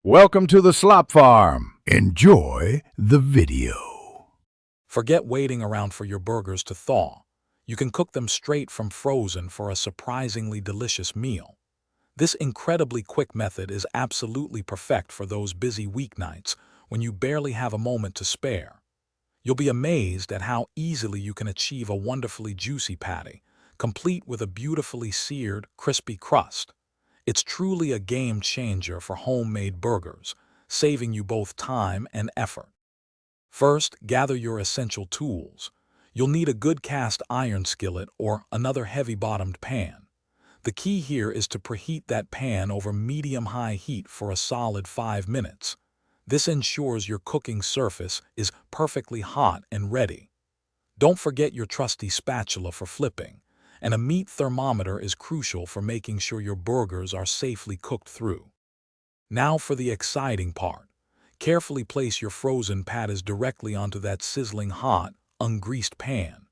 Welcome to the Slop Farm. Enjoy the video. Forget waiting around for your burgers to thaw. You can cook them straight from frozen for a surprisingly delicious meal. This incredibly quick method is absolutely perfect for those busy weeknights when you barely have a moment to spare. You'll be amazed at how easily you can achieve a wonderfully juicy patty, complete with a beautifully seared, crispy crust. It's truly a game changer for homemade burgers, saving you both time and effort. First, gather your essential tools. You'll need a good cast iron skillet or another heavy-bottomed pan. The key here is to preheat that pan over medium-high heat for a solid 5 minutes. This ensures your cooking surface is perfectly hot and ready. Don't forget your trusty spatula for flipping, and a meat thermometer is crucial for making sure your burgers are safely cooked through. Now for the exciting part. Carefully place your frozen patties directly onto that sizzling hot, ungreased pan.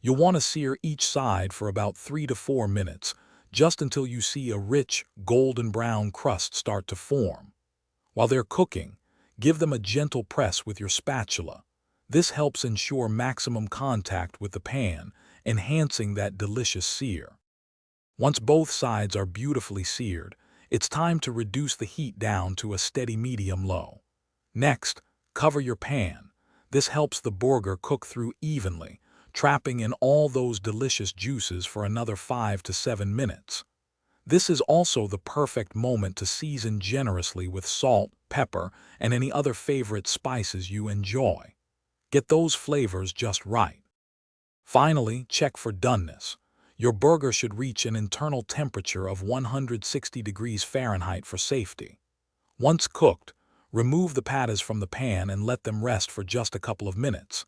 You'll want to sear each side for about 3 to 4 minutes, just until you see a rich, golden brown crust start to form. While they're cooking, give them a gentle press with your spatula. This helps ensure maximum contact with the pan, enhancing that delicious sear. Once both sides are beautifully seared, it's time to reduce the heat down to a steady medium-low. Next, cover your pan. This helps the burger cook through evenly, trapping in all those delicious juices for another 5 to 7 minutes. This is also the perfect moment to season generously with salt, pepper, and any other favorite spices you enjoy. Get those flavors just right. Finally, check for doneness. Your burger should reach an internal temperature of 160 degrees Fahrenheit for safety. Once cooked, remove the patties from the pan and let them rest for just a couple of minutes.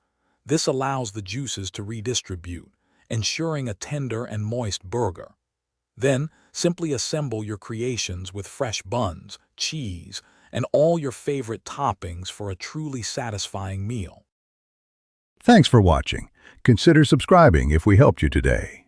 This allows the juices to redistribute, ensuring a tender and moist burger. Then, simply assemble your creations with fresh buns, cheese, and all your favorite toppings for a truly satisfying meal. Thanks for watching. Consider subscribing if we helped you today.